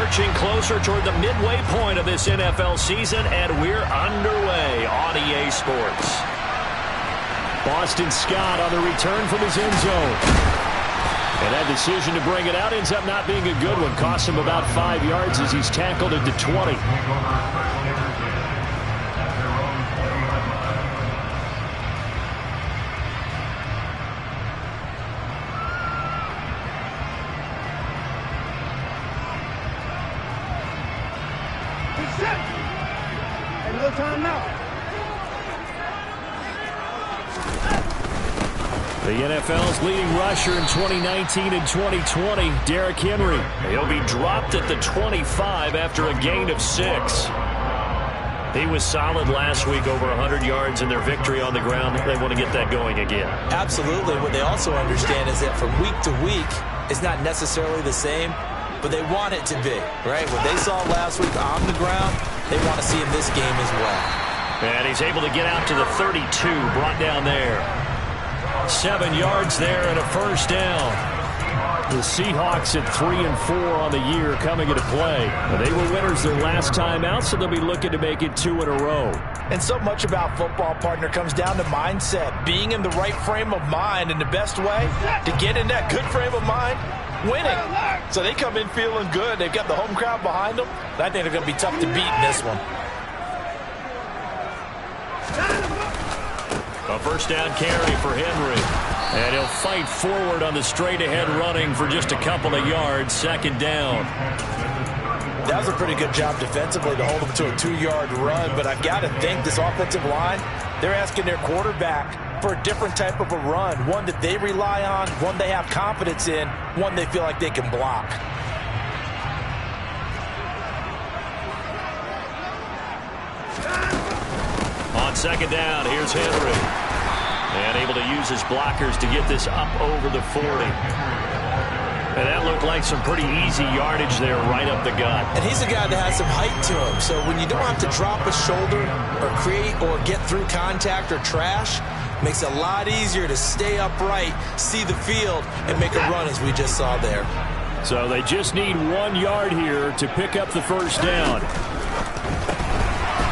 marching closer toward the midway point of this NFL season, and we're underway on EA Sports. Boston Scott on the return from his end zone. And that decision to bring it out ends up not being a good one. Costs him about 5 yards as he's tackled at the 20. The NFL's leading rusher in 2019 and 2020, Derrick Henry. He'll be dropped at the 25 after a gain of 6. He was solid last week, over 100 yards in their victory on the ground. They want to get that going again. Absolutely. What they also understand is that from week to week, it's not necessarily the same, but they want it to be, right? What they saw last week on the ground, they want to see in this game as well. And he's able to get out to the 32, brought down there. 7 yards there and a first down. The Seahawks at 3-4 on the year coming into play. They were winners their last time out, so they'll be looking to make it 2 in a row. And so much about football, partner, comes down to mindset. Being in the right frame of mind, and the best way to get in that good frame of mind, winning. So they come in feeling good. They've got the home crowd behind them. I think they're going to be tough to beat in this one. A first down carry for Henry. And he'll fight forward on the straight-ahead running for just a couple of yards. Second down. That was a pretty good job defensively to hold them to a 2-yard run. But I've got to think this offensive line, they're asking their quarterback for a different type of a run. One that they rely on, one they have confidence in, one they feel like they can block. On second down, here's Henry. And able to use his blockers to get this up over the 40. And that looked like some pretty easy yardage there right up the gut. And he's a guy that has some height to him. So when you don't have to drop a shoulder or create or get through contact or trash, makes it a lot easier to stay upright, see the field, and make a run as we just saw there. So they just need 1 yard here to pick up the first down.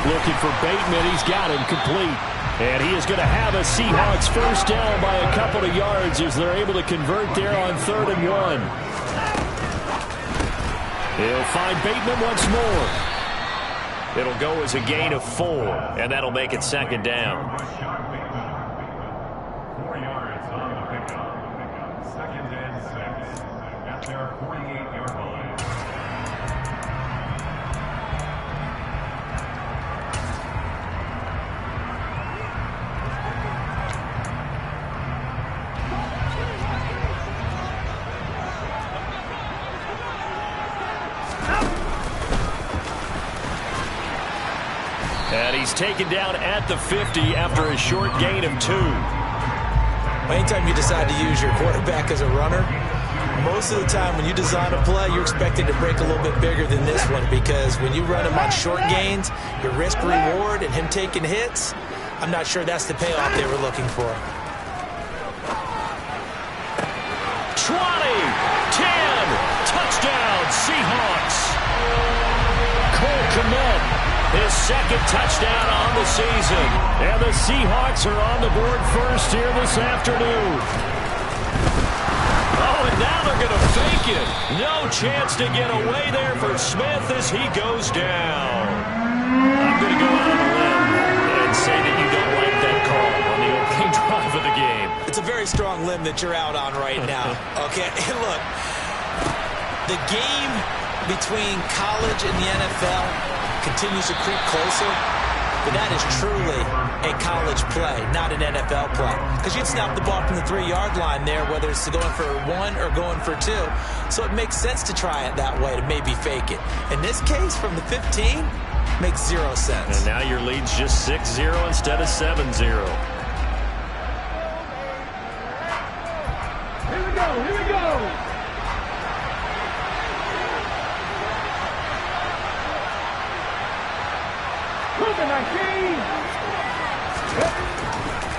Looking for Bateman. He's got him complete. And he is going to have a Seahawks first down by a couple of yards as they're able to convert there on 3rd and 1. He'll find Bateman once more. It'll go as a gain of 4, and that'll make it second down. 4 yards on the pickup. Second and 6 at their 48-yard line. And he's taken down at the 50 after a short gain of 2. Anytime you decide to use your quarterback as a runner, most of the time when you design a play, you're expected to break a little bit bigger than this one, because when you run him on short gains, your risk-reward and him taking hits, I'm not sure that's the payoff they were looking for. 20, 10, touchdown, Seahawks. Cole Kmet. His second touchdown on the season. And the Seahawks are on the board first here this afternoon. Oh, and now they're going to fake it. No chance to get away there for Smith as he goes down. I'm going to go out on a limb and say that you don't like that call on the opening drive of the game. It's a very strong limb that you're out on right now. Okay, and look, the game between college and the NFL continues to creep closer, but that is truly a college play, not an NFL play. Because you'd snap the ball from the 3-yard line there, whether it's going for 1 or going for 2. So it makes sense to try it that way, to maybe fake it. In this case, from the 15, makes 0 sense. And now your lead's just 6-0 instead of 7-0. Here we go, here we go.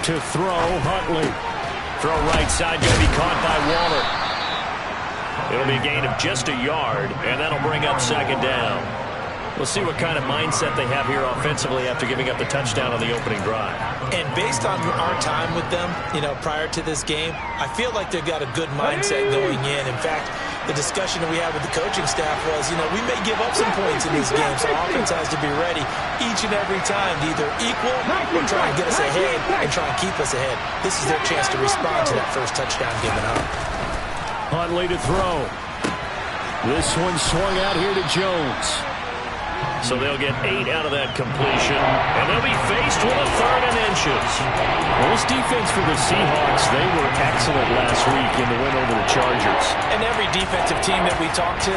To throw, Huntley. Throw right side, going to be caught by Waller. It'll be a gain of just a yard, and that'll bring up second down. We'll see what kind of mindset they have here offensively after giving up the touchdown on the opening drive. And based on our time with them, prior to this game, I feel like they've got a good mindset going in. In fact, the discussion that we had with the coaching staff was, we may give up some points in this game, so our offense has to be ready each and every time to either equal or try and get us ahead and try and keep us ahead. This is their chance to respond to that first touchdown given up. Huntley to throw. This one swung out here to Jones. So they'll get 8 out of that completion, and they'll be faced with a 3rd and inches. Well, this defense for the Seahawks, they were excellent last week in the win over the Chargers. And every defensive team that we talk to,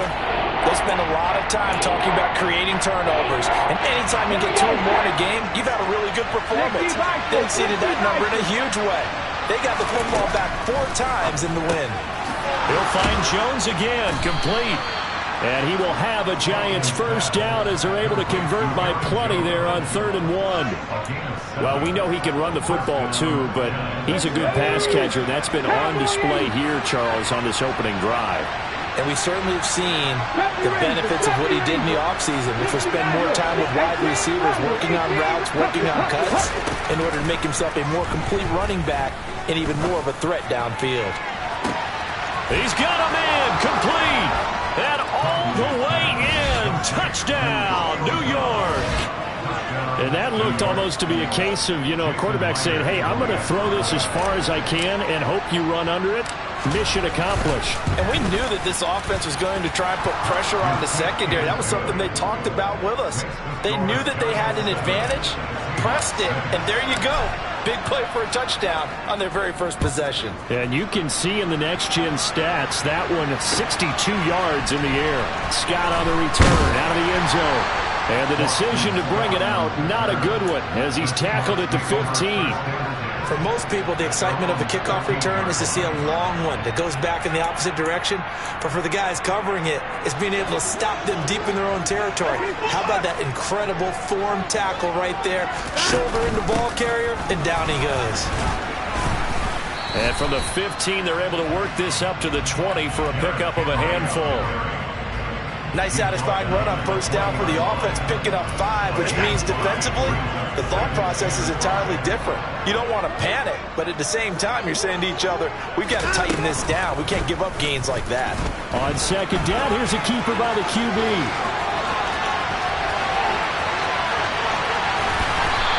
they spend a lot of time talking about creating turnovers. And anytime you get 2 or more in a game, you've had a really good performance. They exceeded that number in a huge way. They got the football back 4 times in the win. He'll find Jones again, complete. And he will have a Giants first down as they're able to convert by plenty there on 3rd and 1. Well, we know he can run the football too, but he's a good pass catcher. That's been on display here, Charles, on this opening drive. And we certainly have seen the benefits of what he did in the offseason, which was spend more time with wide receivers, working on routes, working on cuts, in order to make himself a more complete running back and even more of a threat downfield. He's got a man complete. And all the way in. Touchdown, New York. And that looked almost to be a case of, a quarterback saying, hey, I'm going to throw this as far as I can and hope you run under it. Mission accomplished. And we knew that this offense was going to try and put pressure on the secondary. That was something they talked about with us. They knew that they had an advantage, pressed it, and there you go. Big play for a touchdown on their very first possession. And you can see in the next-gen stats, that one at 62 yards in the air. Scott on the return, out of the end zone. And the decision to bring it out, not a good one, as he's tackled at the 15. For most people, the excitement of the kickoff return is to see a long one that goes back in the opposite direction. But for the guys covering it, it's being able to stop them deep in their own territory. How about that incredible form tackle right there? Shoulder in the ball carrier, and down he goes. And from the 15, they're able to work this up to the 20 for a pickup of a handful. Nice satisfying run on first down for the offense, picking up 5, which means defensively, the thought process is entirely different. You don't want to panic, but at the same time, you're saying to each other, we've got to tighten this down. We can't give up gains like that. On second down, here's a keeper by the QB.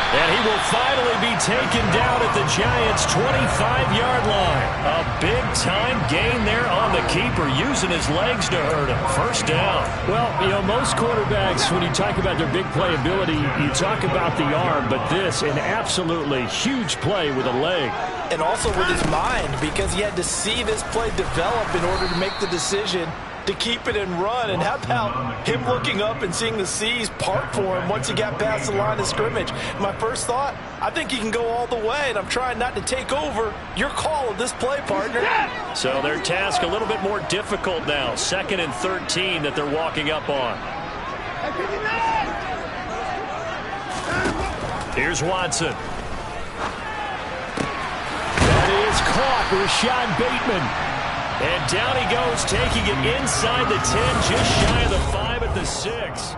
And he will finally be taken down at the Giants' 25-yard line. A big-time gain there on the keeper, using his legs to hurt him. First down. Well, most quarterbacks, when you talk about their big playability, you talk about the arm, but this, an absolutely huge play with a leg. And also with his mind, because he had to see this play develop in order to make the decision to keep it and run. And how about him looking up and seeing the seas part for him once he got past the line of scrimmage? My first thought, I think he can go all the way, and I'm trying not to take over your call of this play, partner. So their task a little bit more difficult now. 2nd and 13 that they're walking up on. Here's Watson. That is caught. Rashad Bateman. And down he goes, taking it inside the 10, just shy of the 5 at the 6.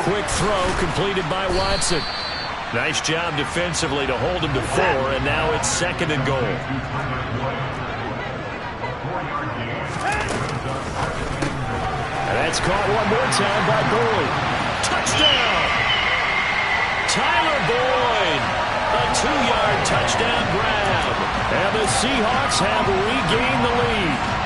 Quick throw completed by Watson. Nice job defensively to hold him to 4, and now it's 2nd and goal. And that's caught one more time by Boyd. Touchdown! Tyler Boyd, a 2-yard touchdown grab. And the Seahawks have regained the lead.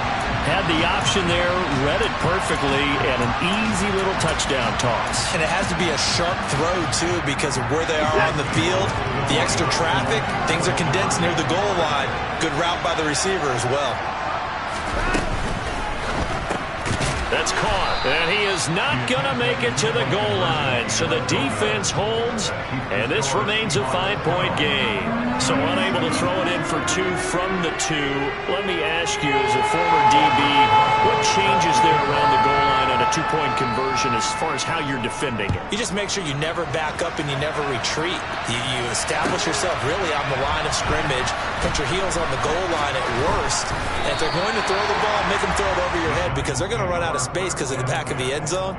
Had the option there, read it perfectly, and an easy little touchdown toss. And it has to be a sharp throw, too, because of where they are on the field, the extra traffic, things are condensed near the goal line. Good route by the receiver as well. That's caught. And he is not going to make it to the goal line. So the defense holds, and this remains a 5-point game. So unable to throw it in for 2 from the 2. Let me ask you, as a former DB, what changes there around the goal line on a 2-point conversion as far as how you're defending it? You just make sure you never back up and you never retreat. You establish yourself really on the line of scrimmage, put your heels on the goal line at worst, and if they're going to throw the ball, make them throw it over your head because they're going to run out of space because of the back of the end zone.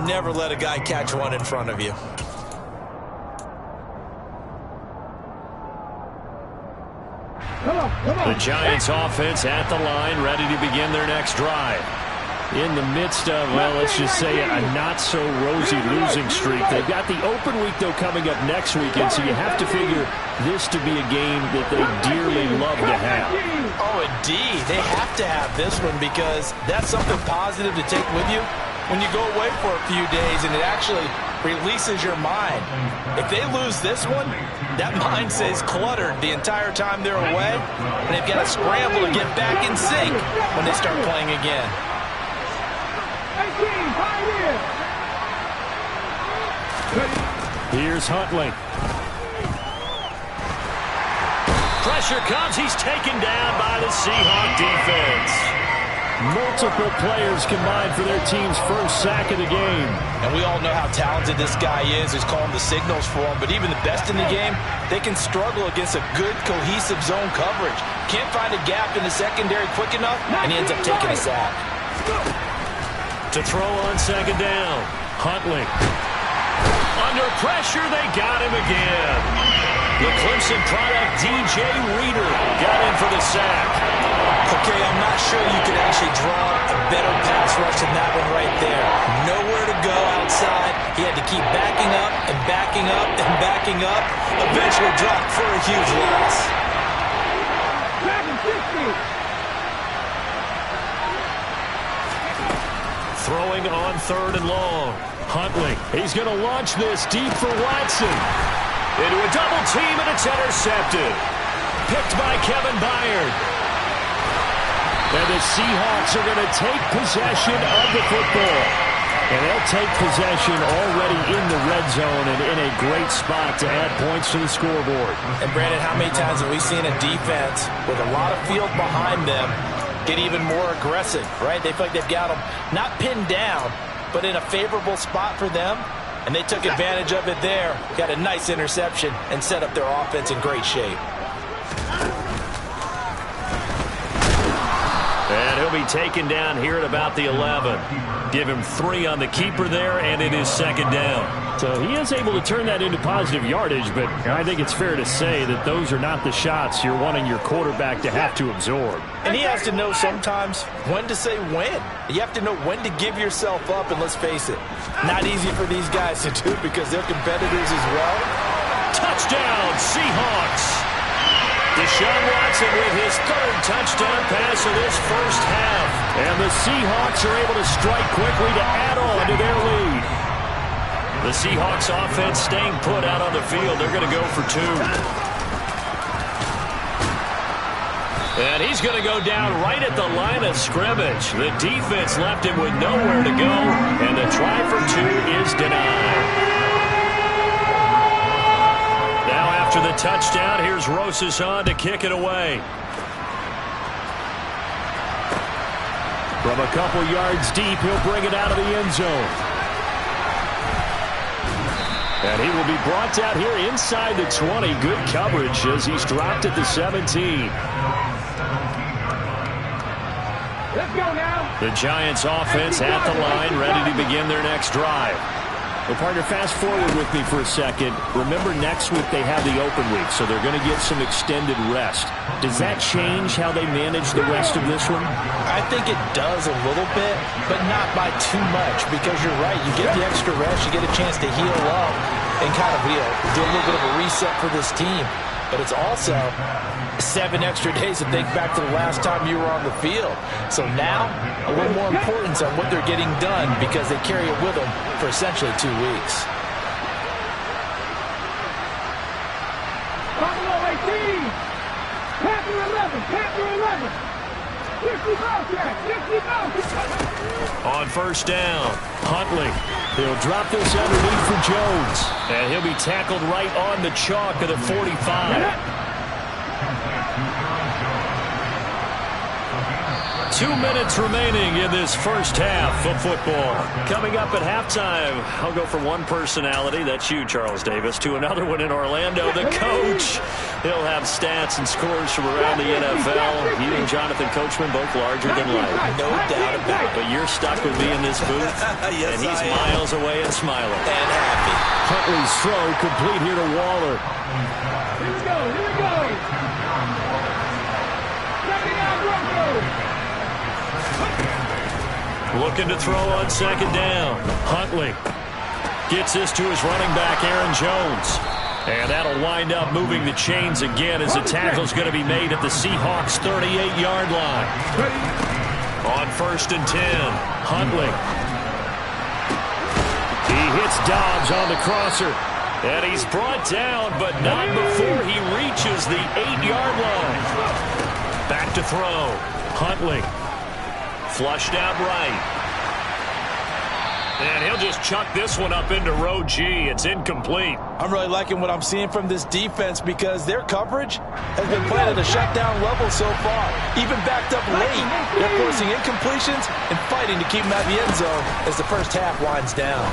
Never let a guy catch one in front of you. The Giants offense at the line, ready to begin their next drive. In the midst of, well, let's just say a not-so-rosy losing streak. They've got the open week, though, coming up next weekend, so you have to figure this to be a game that they dearly love to have. Oh, indeed. They have to have this one because that's something positive to take with you when you go away for a few days, and it actually releases your mind. If they lose this one, that mind stays cluttered the entire time they're away, and they've got to scramble to get back in sync when they start playing again. Here's Huntley. Pressure comes. He's taken down by the Seahawks defense. Multiple players combined for their team's first sack of the game. And we all know how talented this guy is who's calling the signals for him. But even the best in the game, they can struggle against a good, cohesive zone coverage. Can't find a gap in the secondary quick enough, and he ends up taking a sack. To throw on second down, Huntley. Under pressure, they got him again. The Clemson product, DJ Reader, got in for the sack. Okay, I'm not sure you could actually draw a better pass rush than that one right there. Nowhere to go outside. He had to keep backing up and backing up and backing up. Eventually dropped for a huge loss. Throwing on 3rd and long. Huntley, he's going to launch this deep for Watson. Into a double team, and it's intercepted. Picked by Kevin Byard. And the Seahawks are going to take possession of the football. And they'll take possession already in the red zone and in a great spot to add points to the scoreboard. And Brandon, how many times have we seen a defense with a lot of field behind them get even more aggressive, right? They feel like they've got them not pinned down, but in a favorable spot for them. And they took advantage of it there. Got a nice interception and set up their offense in great shape. And he'll be taken down here at about the 11. Give him 3 on the keeper there, and it is second down. So he is able to turn that into positive yardage, but I think it's fair to say that those are not the shots you're wanting your quarterback to have to absorb. And he has to know sometimes when to say when. You have to know when to give yourself up, and let's face it, not easy for these guys to do because they're competitors as well. Touchdown, Seahawks! Deshaun Watson with his 3rd touchdown pass of this first half. And the Seahawks are able to strike quickly to add on to their lead. The Seahawks offense staying put out on the field. They're going to go for 2. And he's going to go down right at the line of scrimmage. The defense left him with nowhere to go. And the try for 2 is denied. After the touchdown, here's Rosas on to kick it away. From a couple yards deep, he'll bring it out of the end zone. And he will be brought down here inside the 20. Good coverage as he's dropped at the 17. Let's go now. The Giants offense at the line, ready to begin their next drive. Well, partner, fast forward with me for a second. Remember, next week they have the open week, so they're going to get some extended rest. Does that change how they manage the rest of this one? I think it does a little bit, but not by too much, because you're right. You get the extra rest, you get a chance to heal up and kind of do a little bit of a reset for this team. But it's also 7 extra days to think back to the last time you were on the field. So now, a little more importance on what they're getting done because they carry it with them for essentially 2 weeks. Buffalo 18, Panther 11, Panther 11. On first down, Huntley. He'll drop this underneath for Jones. And he'll be tackled right on the chalk of the 45. 2 minutes remaining in this first half of football. Coming up at halftime, I'll go from one personality, that's you, Charles Davis, to another one in Orlando, the coach. He'll have stats and scores from around the NFL. He and Jonathan Coachman both larger than life. No doubt about it. But you're stuck with me in this booth, yes, and he's miles away and smiling. And happy. Huntley's throw complete here to Waller. Here we go, here we go. Second down, Broncos. Looking to throw on second down. Huntley gets this to his running back, Aaron Jones. And that'll wind up moving the chains again as the tackle's going to be made at the Seahawks' 38-yard line. On first and 10, Huntley. He hits Dobbs on the crosser. And he's brought down, but not before he reaches the 8-yard line. Back to throw. Huntley. Flushed out right. And he'll just chuck this one up into row G. It's incomplete. I'm really liking what I'm seeing from this defense because their coverage has been playing at a shutdown level so far. Even backed up late, they're forcing incompletions and fighting to keep them out of the end zone as the first half winds down.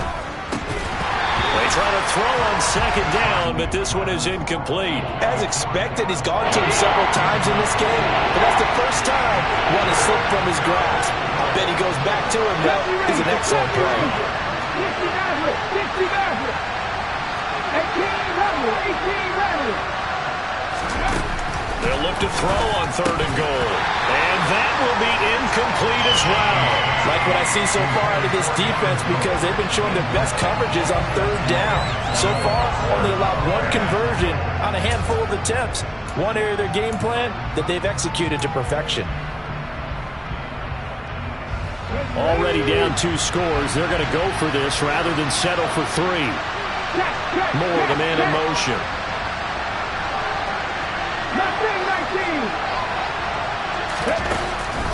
They try to throw on second down, but this one is incomplete. As expected, he's gone to him several times in this game, but that's the first time one has slipped from his grasp. I bet he goes back to him, though. He's an excellent play. 18 They'll look to throw on third and goal. And that will be incomplete as well. Like what I see so far out of this defense because they've been showing their best coverages on third down. So far, only allowed one conversion on a handful of attempts. One area of their game plan that they've executed to perfection. Already down 2 scores. They're going to go for this rather than settle for 3. Moore, the man in motion.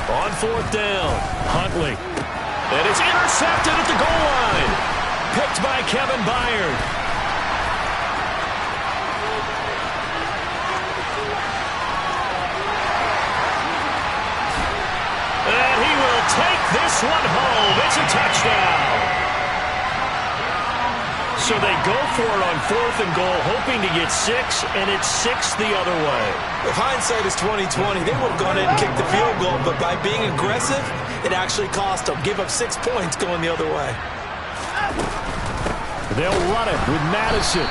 On fourth down, Huntley. And it's intercepted at the goal line. Picked by Kevin Byard. And he will take this one home. It's a touchdown. So they go for it on fourth and goal, hoping to get 6, and it's 6 the other way. If hindsight is 20/20, they would have gone in and kicked the field goal, but by being aggressive, it actually cost them. Give up 6 points going the other way. They'll run it with Madison.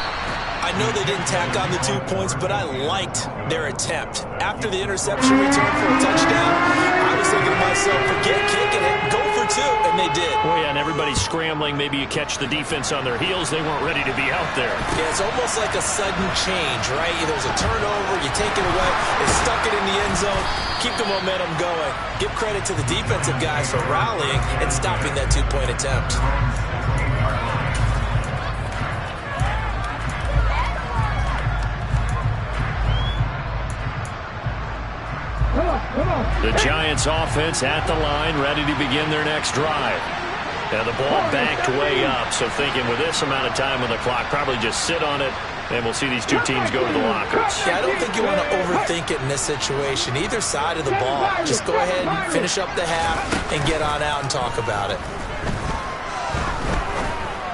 I know they didn't tack on the 2 points, but I liked their attempt. After the interception return for a touchdown, I was thinking to myself, forget kicking it, go for 2, and they did. Oh, yeah, and everybody's scrambling. Maybe you catch the defense on their heels. They weren't ready to be out there. Yeah, it's almost like a sudden change, right? There's a turnover, you take it away, they stuck it in the end zone, keep the momentum going. Give credit to the defensive guys for rallying and stopping that 2-point attempt. The Giants offense at the line, ready to begin their next drive. And the ball backed way up, so thinking with this amount of time on the clock, probably just sit on it, and we'll see these two teams go to the lockers. Yeah, I don't think you want to overthink it in this situation. Either side of the ball, just go ahead and finish up the half and get on out and talk about it.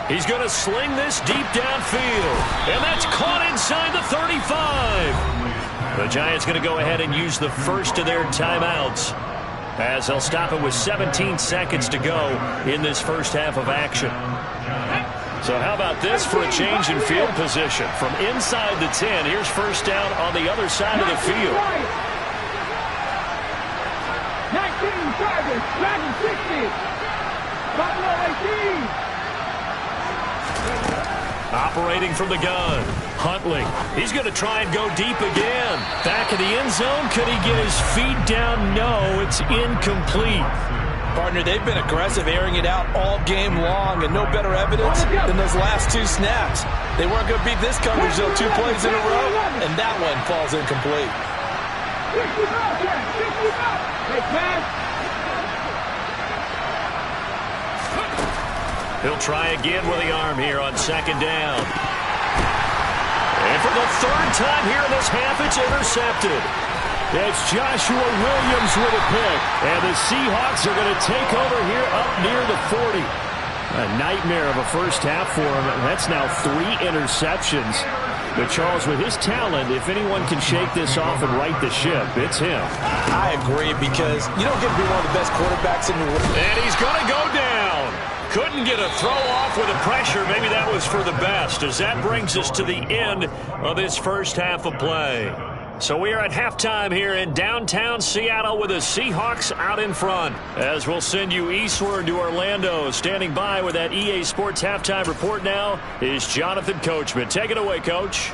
He's going to sling this deep downfield, and that's caught inside the 35. The Giants going to go ahead and use the first of their timeouts as they'll stop it with 17 seconds to go in this first half of action. So how about this for a change in field position? From inside the 10, here's first down on the other side of the field. 19 targets, Dragon 60. Buffalo 18. Operating from the gun, Huntley. He's going to try and go deep again. Back of the end zone. Could he get his feet down? No, it's incomplete. Partner, they've been aggressive, airing it out all game long, and no better evidence than those last 2 snaps. They weren't going to beat this coverage, though, 2 plays in a row, and that one falls incomplete. He'll try again with the arm here on second down. And for the third time here in this half, it's intercepted. It's Joshua Williams with a pick. And the Seahawks are going to take over here up near the 40. A nightmare of a first half for him. That's now 3 interceptions. But Charles, with his talent, if anyone can shake this off and right the ship, it's him. I agree, because you don't get to be one of the best quarterbacks in the world. And he's going to go down. Couldn't get a throw off with the pressure. Maybe that was for the best, as that brings us to the end of this first half of play. So we are at halftime here in downtown Seattle with the Seahawks out in front. As we'll send you eastward to Orlando. Standing by with that EA Sports halftime report now is Jonathan Coachman. Take it away, Coach.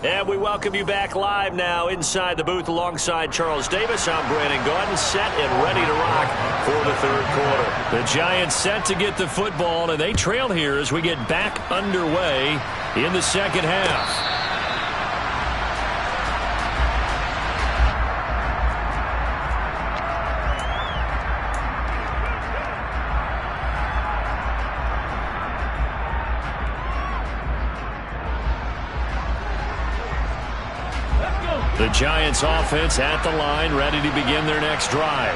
And we welcome you back live now inside the booth alongside Charles Davis. I'm Brandon Gaudin, set and ready to rock for the third quarter. The Giants set to get the football, and they trail here as we get back underway in the second half. The Giants offense at the line, ready to begin their next drive.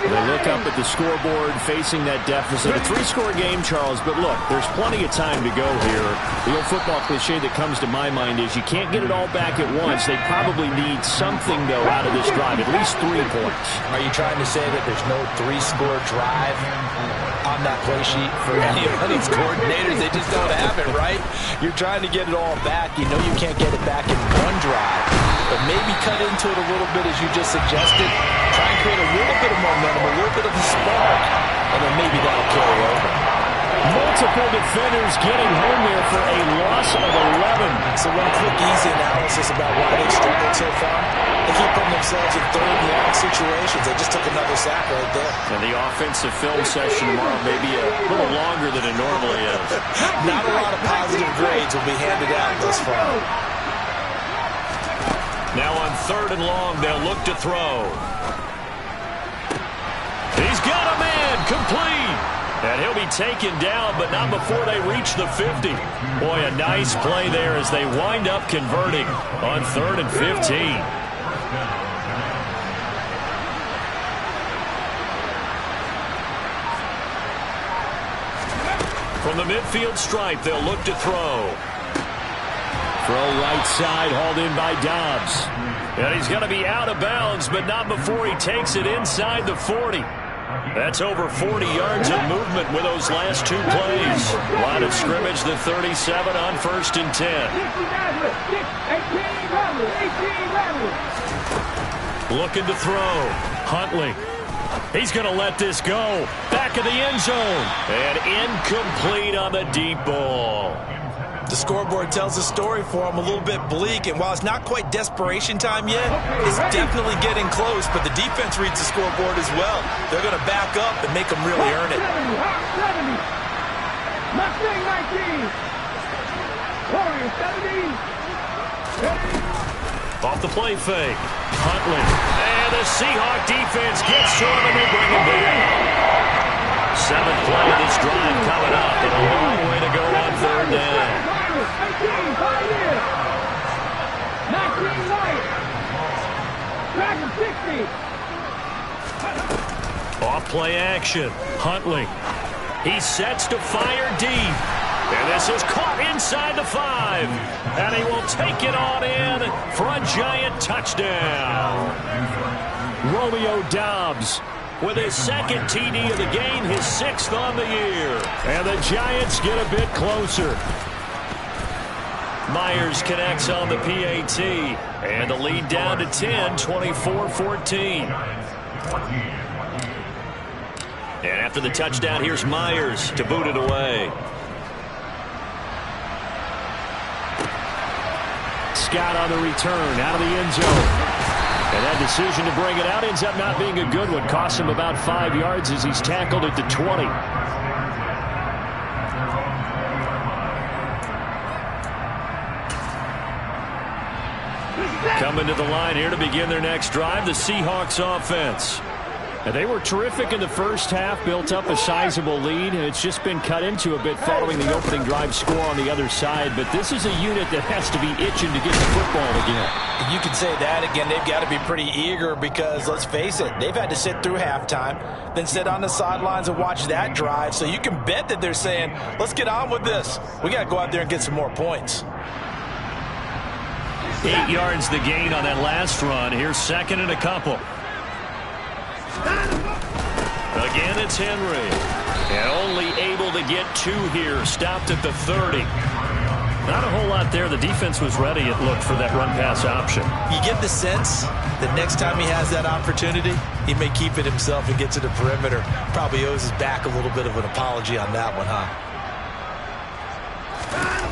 They look up at the scoreboard, facing that deficit. A 3-score game, Charles, but look, there's plenty of time to go here. The old football cliche that comes to my mind is you can't get it all back at once. They probably need something, though, out of this drive, at least 3 points. Are you trying to say that there's no 3-score drive on that play sheet for any of these coordinators? They just don't have it, right? You're trying to get it all back. You know you can't get it back in one drive. But maybe cut into it a little bit, as you just suggested. Try and create a little bit of momentum, a little bit of a spark, and then maybe that'll carry over. Multiple defenders getting home there for a loss of 11. So one quick, easy analysis about why they've struggled so far. They keep putting themselves in third and long situations. They just took another sack right there. And the offensive film session tomorrow may be a little longer than it normally is. Not a lot of positive grades will be handed out thus far. Now on third and long, they'll look to throw. He's got a man, complete. And he'll be taken down, but not before they reach the 50. Boy, a nice play there as they wind up converting on third and 15. From the midfield stripe, they'll look to throw. Throw right side, hauled in by Dobbs. And he's going to be out of bounds, but not before he takes it inside the 40. That's over 40 yards of movement with those last 2 plays. Line of scrimmage, the 37 on 1st and 10. Looking to throw. Huntley. He's going to let this go. Back of the end zone. And incomplete on the deep ball. The scoreboard tells a story for him, a little bit bleak, and while it's not quite desperation time yet, it's definitely getting close, but the defense reads the scoreboard as well. They're going to back up and make them really earn it. Off the play fake. Huntley. And the Seahawk defense gets to him, and they bring him down. 7th play of this drive coming up, and a long way to go on third down. 19 light. Back of 60. Off play action. Huntley. He sets to fire deep. And this is caught inside the 5. And he will take it on in for a Giant touchdown. Romeo Dobbs with his 2nd TD of the game, his 6th on the year. And the Giants get a bit closer. Myers connects on the PAT. And the lead down to 10, 24-14. And after the touchdown, here's Myers to boot it away. Scott on the return, out of the end zone. And that decision to bring it out ends up not being a good one. Costs him about 5 yards as he's tackled at the 20. Coming to the line here to begin their next drive, the Seahawks offense. And they were terrific in the first half, built up a sizable lead, and it's just been cut into a bit following the opening drive score on the other side. But this is a unit that has to be itching to get the football again. You can say that again. They've got to be pretty eager because, let's face it, they've had to sit through halftime, then sit on the sidelines and watch that drive. So you can bet that they're saying, let's get on with this. We got to go out there and get some more points. 8 yards the gain on that last run. Here's second and a couple. Again, it's Henry. And only able to get 2 here. Stopped at the 30. Not a whole lot there. The defense was ready, it looked, for that run-pass option. You get the sense that next time he has that opportunity, he may keep it himself and get to the perimeter. Probably owes his back a little bit of an apology on that one, huh?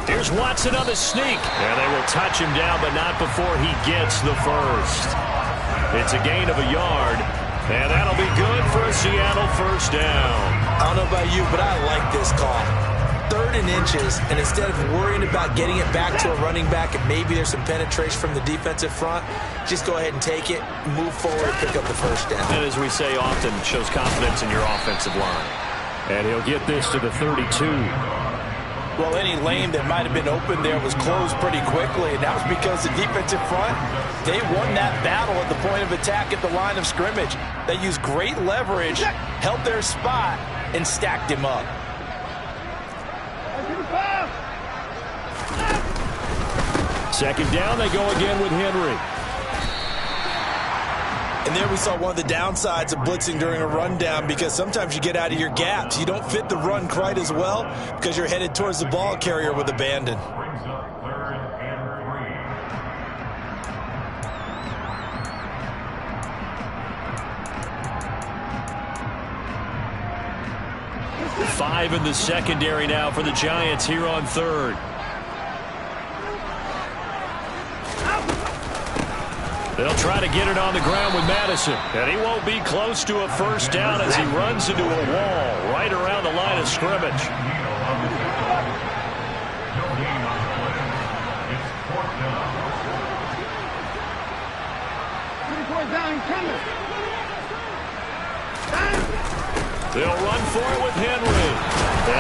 Here's Watson on the sneak. And they will touch him down, but not before he gets the first. It's a gain of a yard. And that'll be good for a Seattle first down. I don't know about you, but I like this call. 3rd and inches, and instead of worrying about getting it back to a running back and maybe there's some penetration from the defensive front, just go ahead and take it, move forward, and pick up the first down. And as we say often, shows confidence in your offensive line. And he'll get this to the 32. Well, any lane that might have been open there was closed pretty quickly, and that was because the defensive front, they won that battle at the point of attack at the line of scrimmage. They used great leverage, held their spot, and stacked him up. Second down, they go again with Henry. And there we saw one of the downsides of blitzing during a rundown, because sometimes you get out of your gaps. You don't fit the run quite as well because you're headed towards the ball carrier with abandon. Brings up 3rd and 3. 5 in the secondary now for the Giants here on 3rd. They'll try to get it on the ground with Madison. And he won't be close to a first down as he runs into a wall right around the line of scrimmage. No gain on the play. It's 4th down. 4th down coming. They'll run for it with Henry.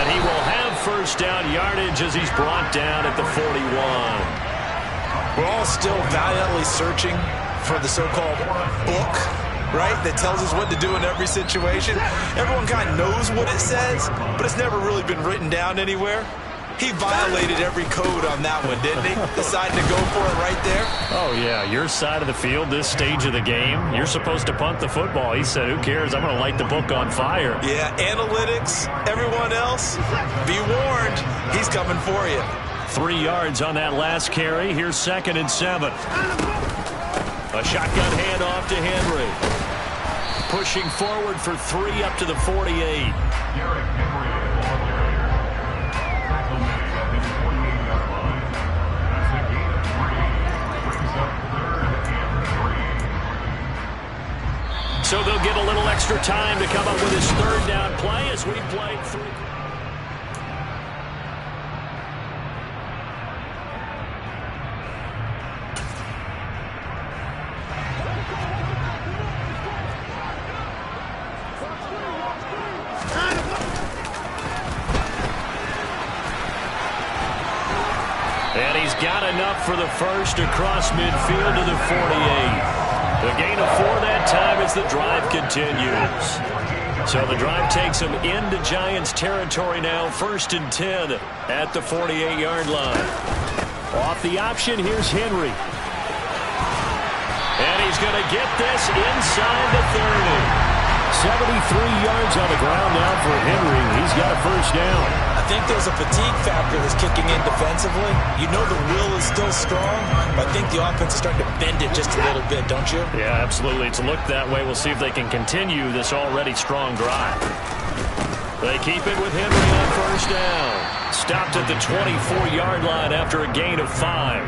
And he will have first down yardage as he's brought down at the 41. We're all still valiantly searching for the so-called book, right, that tells us what to do in every situation. Everyone kind of knows what it says, but it's never really been written down anywhere. He violated every code on that one, didn't he? Decided to go for it right there. Oh, yeah, your side of the field, this stage of the game, you're supposed to punt the football. He said, who cares? I'm going to light the book on fire. Yeah, analytics, everyone else, be warned, he's coming for you. 3 yards on that last carry. Here's 2nd and 7. A shotgun handoff to Henry. Pushing forward for 3 up to the 48. Derrick Henry, ball carrier. Tackle made at his 48-yard line. That's a gain of 3. Brings up 3rd and 3. So they'll get a little extra time to come up with his 3rd down play as we play 3. And he's got enough for the first across midfield to the 48. The gain of 4 that time as the drive continues. So the drive takes him into Giants territory now. 1st and 10 at the 48-yard line. Off the option, here's Henry. And he's going to get this inside the 30. 73 yards on the ground now for Henry. He's got a first down. I think there's a fatigue factor that's kicking in defensively. You know the will is still strong, but I think the offense is starting to bend it just a little bit, don't you? Yeah, absolutely. It's looked that way. We'll see if they can continue this already strong drive. They keep it with Henry on first down. Stopped at the 24-yard line after a gain of 5.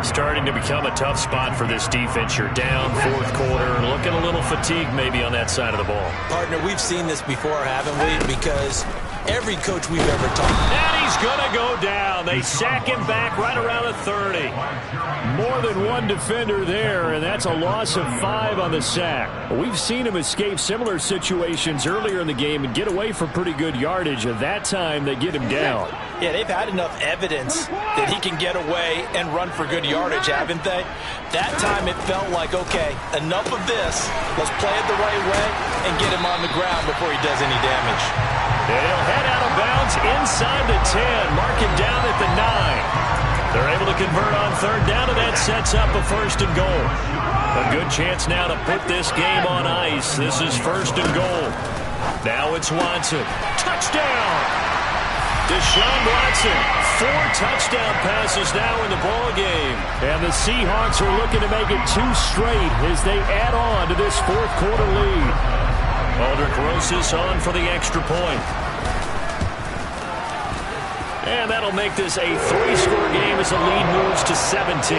Starting to become a tough spot for this defense. You're down 4th quarter, looking a little fatigued maybe on that side of the ball. Partner, we've seen this before, haven't we? Because every coach we've ever taught. And he's going to go down. and they sack him back right around the 30. More than one defender there, and that's a loss of 5 on the sack. We've seen him escape similar situations earlier in the game and get away for pretty good yardage, and that time they get him down. Yeah, they've had enough evidence that he can get away and run for good yardage, haven't they? That time it felt like, okay, enough of this. Let's play it the right way and get him on the ground before he does any damage. And he'll head out of bounds inside the 10. Mark him down at the 9. They're able to convert on third down, and that sets up a 1st and goal. A good chance now to put this game on ice. This is 1st and goal. Now it's Watson. Touchdown! Deshaun Watson, 4 touchdown passes now in the ball game. And the Seahawks are looking to make it 2 straight as they add on to this 4th quarter lead. Aldrich Rosas on for the extra point. And that'll make this a 3-score game as the lead moves to 17.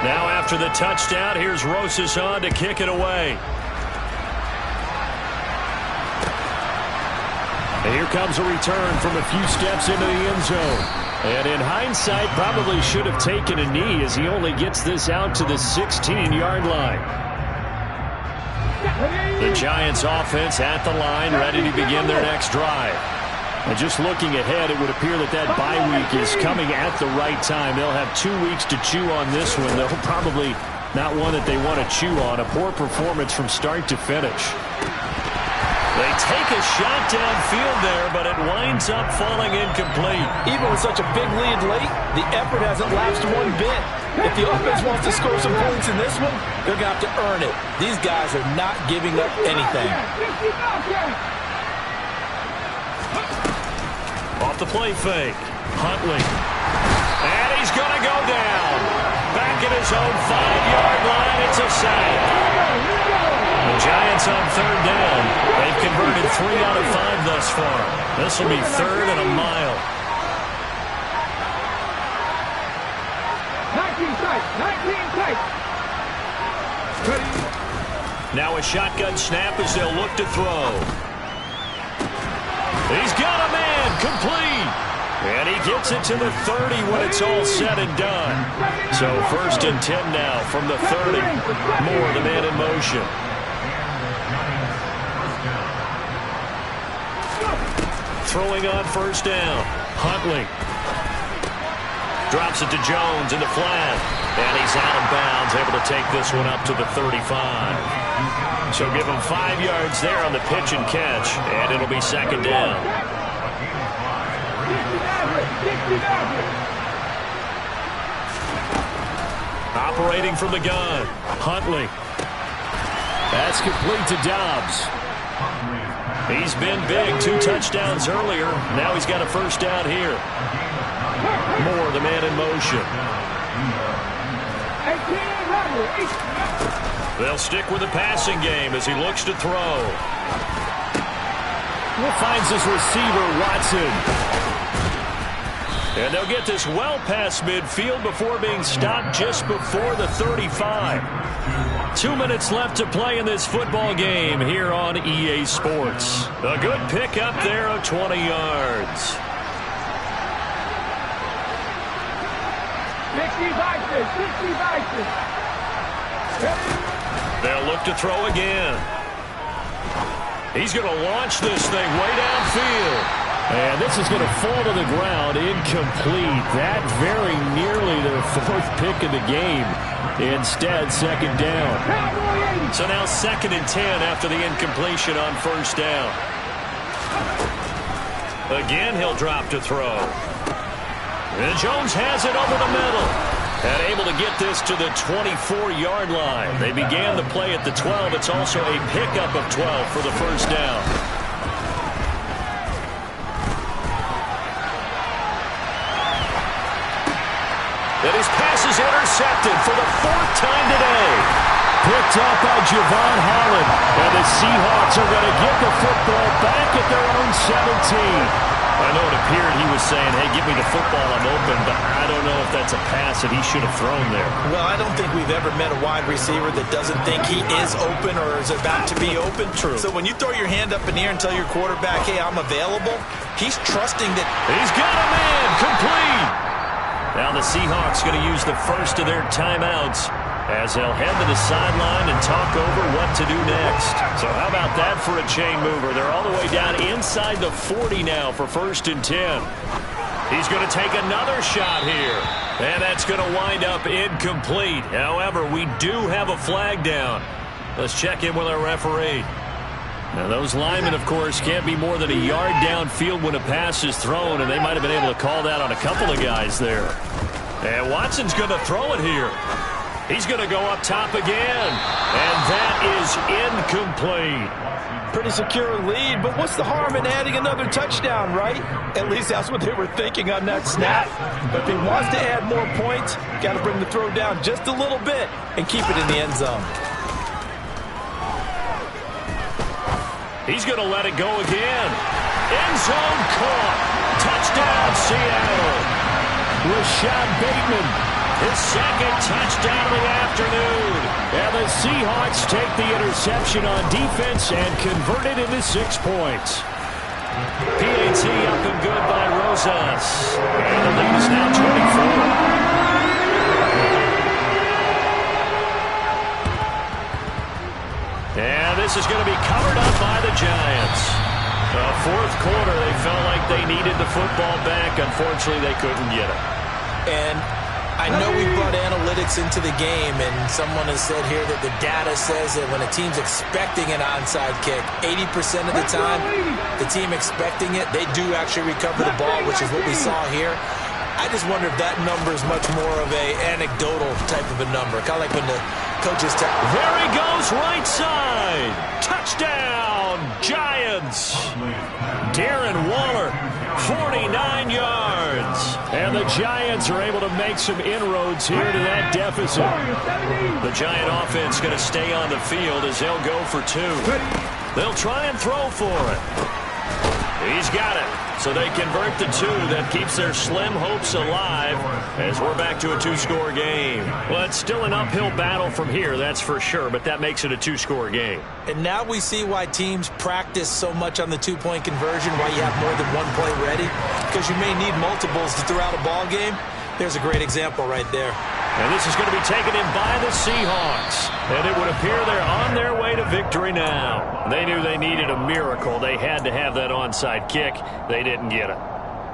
Now after the touchdown, here's Rosas on to kick it away. And here comes a return from a few steps into the end zone. And in hindsight, probably should have taken a knee as he only gets this out to the 16-yard line. The Giants offense at the line, ready to begin their next drive. And just looking ahead, it would appear that bye week is coming at the right time. They'll have 2 weeks to chew on this one. They'll probably not one that they want to chew on. A poor performance from start to finish. They take a shot downfield there, but it winds up falling incomplete. Even with such a big lead late, the effort hasn't lapsed one bit. If the offense wants to score some points in this one, they're going to have to earn it. These guys are not giving up anything. Off the play fake. Huntley. And he's going to go down. Back at his own 5-yard line. It's a sack. The Giants on third down. They've converted 3 out of 5 thus far. This will be 3rd and a mile. 19 tight. 19 tight. Now a shotgun snap as they'll look to throw. He's got a man. Complete. And he gets it to the 30 when it's all said and done. So 1st and 10 now from the 30. Moore, the man in motion. Throwing on 1st down. Huntley. Drops it to Jones in the flat. And he's out of bounds, able to take this one up to the 35. So give him 5 yards there on the pitch and catch. And it'll be 2nd down. Operating from the gun. Huntley. That's complete to Dobbs. He's been big. 2 touchdowns earlier. Now he's got a 1st down here. Moore, the man in motion. They'll stick with the passing game as he looks to throw. Finds his receiver, Watson. And they'll get this well past midfield before being stopped just before the 35. 2 minutes left to play in this football game here on EA Sports. A good pickup there of 20 yards. 60 They'll look to throw again. He's going to launch this thing way downfield. And this is going to fall to the ground, incomplete. That very nearly their 4th pick of the game. Instead, 2nd down. So now 2nd and 10 after the incompletion on 1st down. Again, he'll drop to throw. And Jones has it over the middle. And able to get this to the 24-yard line. They began the play at the 12. It's also a pickup of 12 for the 1st down. And his pass is intercepted for the 4th time today. Picked up by Javon Holland. And the Seahawks are going to get the football back at their own 17. I know it appeared he was saying, hey, give me the football, I'm open, but I don't know if that's a pass that he should have thrown there. Well, I don't think we've ever met a wide receiver that doesn't think he is open or is about to be open. True. So when you throw your hand up in the air and tell your quarterback, hey, I'm available, he's trusting that. He's got a man, complete. Now the Seahawks going to use the first of their timeouts as they'll head to the sideline and talk over what to do next. So how about that for a chain mover? They're all the way down inside the 40 now for 1st and 10. He's going to take another shot here. And that's going to wind up incomplete. However, we do have a flag down. Let's check in with our referee. Now, those linemen, of course, can't be more than a yard downfield when a pass is thrown, and they might have been able to call that on a couple of guys there. And Watson's going to throw it here. He's going to go up top again, and that is incomplete. Pretty secure lead, but what's the harm in adding another touchdown, right? At least that's what they were thinking on that snap. But if he wants to add more points, got to bring the throw down just a little bit and keep it in the end zone. He's going to let it go again. End zone caught. Touchdown, Seattle. Rashad Bateman. His second touchdown of the afternoon. And the Seahawks take the interception on defense and convert it into 6 points. PAT up and good by Rosas. And the lead is now 24. And this is going to be covered up by the Giants. Fourth quarter, they felt like they needed the football back. Unfortunately, they couldn't get it. And I know we brought analytics into the game, and someone has said here that the data says that when a team's expecting an onside kick, 80% of the time, the team expecting it, they do actually recover the ball, which is what we saw here. I just wonder if that number is much more of a anecdotal type of a number, kind of like when the coaches tell. There he goes, right side. Touchdown, Giants. Darren Waller, 49 yards. And the Giants are able to make some inroads here to that deficit. The Giant offense going to stay on the field as they'll go for 2. They'll try and throw for it. He's got it. So they convert the 2. That keeps their slim hopes alive as we're back to a 2-score game. Well, it's still an uphill battle from here, that's for sure, but that makes it a 2-score game. And now we see why teams practice so much on the 2-point conversion, why you have more than one play ready, because you may need multiples to throw out a ball game. There's a great example right there. And this is going to be taken in by the Seahawks. And it would appear they're on their way to victory now. They knew they needed a miracle. They had to have that onside kick. They didn't get it.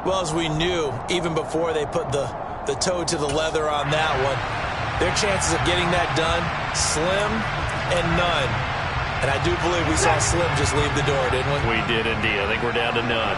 Well, as we knew, even before they put the toe to the leather on that one, their chances of getting that done, slim and none. And I do believe we saw Slim just leave the door, didn't we? We did indeed. I think we're down to none.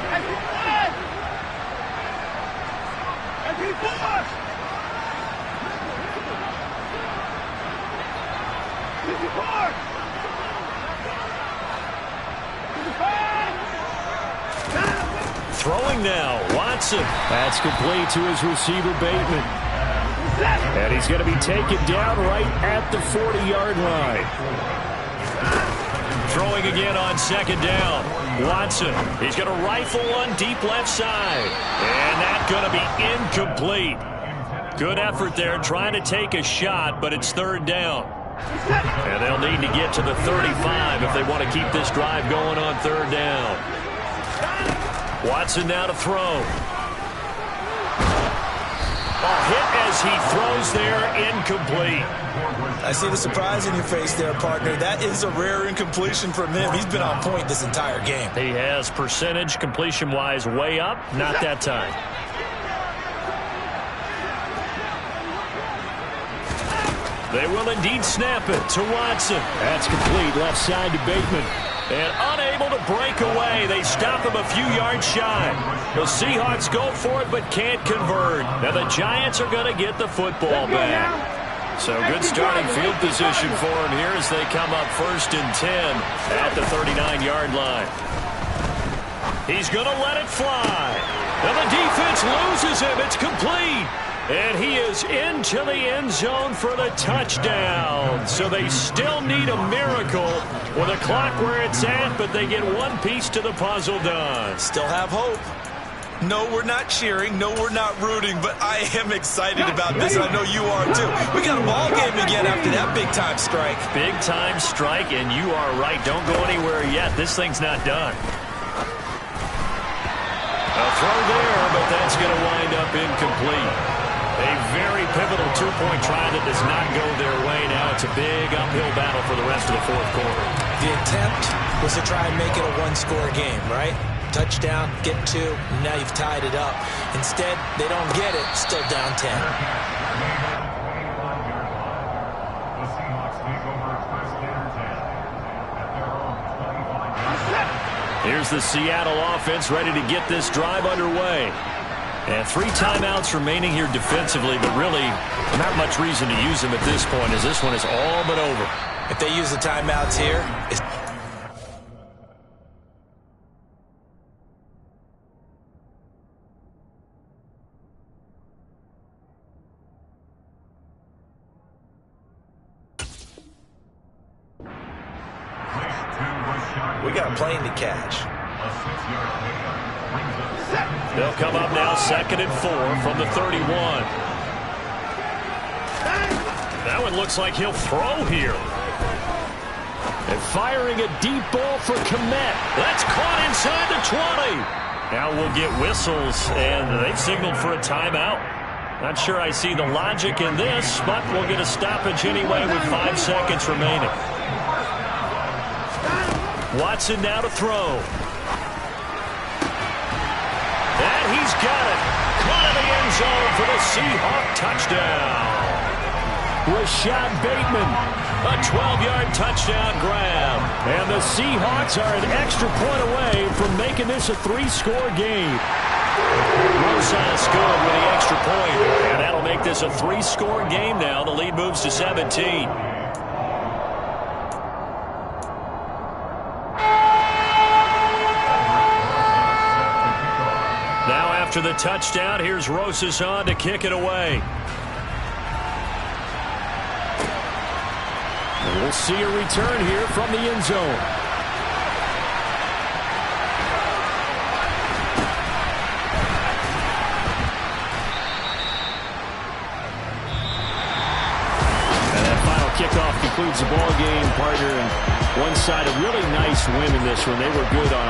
Throwing now, Watson. That's complete to his receiver, Bateman. And he's going to be taken down right at the 40-yard line. Throwing again on 2nd down. Watson, he's going to rifle one deep left side. And that's going to be incomplete. Good effort there trying to take a shot, but it's 3rd down. And they'll need to get to the 35 if they want to keep this drive going on 3rd down. Watson now to throw. A hit as he throws there, incomplete. I see the surprise in your face there, partner. That is a rare incompletion from him. He's been on point this entire game. He has percentage completion-wise way up, not that time. They will indeed snap it to Watson. That's complete, left side to Bateman. And unable to break away, they stop him a few yards shy. The Seahawks go for it but can't convert. Now the Giants are going to get the football back. So good starting field position for him here as they come up 1st and 10 at the 39-yard line. He's going to let it fly. And the defense loses him. It's complete. And he is into the end zone for the touchdown. So they still need a miracle with a clock where it's at, but they get one piece to the puzzle done. Still have hope. No, we're not cheering. No, we're not rooting. But I am excited about this. I know you are, too. We got a ball game again after that big-time strike. Big-time strike, and you are right. Don't go anywhere yet. This thing's not done. A throw there, but that's going to wind up incomplete. A very pivotal two-point try that does not go their way. Now it's a big uphill battle for the rest of the fourth quarter. The attempt was to try and make it a one-score game, right? Touchdown, get 2, and now you've tied it up. Instead, they don't get it, still down 10. The Seahawks take over first and 10 at their own 25. Here's the Seattle offense ready to get this drive underway. And 3 timeouts remaining here defensively, but really not much reason to use them at this point, as this one is all but over. If they use the timeouts here, it's We got a plane to catch. They'll come up now 2nd and 4 from the 31. That one looks like he'll throw here. And firing a deep ball for Kmet. That's caught inside the 20. Now we'll get whistles, and they've signaled for a timeout. Not sure I see the logic in this, but we'll get a stoppage anyway with 5 seconds remaining. Watson now to throw. And he's got it. Caught in the end zone for the Seahawk touchdown. Rashad Bateman, a 12-yard touchdown grab. And the Seahawks are an extra point away from making this a 3-score game. Rosas good with the extra point. And that'll make this a 3-score game now. The lead moves to 17. After the touchdown, here's Rosas on to kick it away. And we'll see a return here from the end zone. And that final kickoff concludes the ball game, partner. And one side, a really nice win in this one. They were good on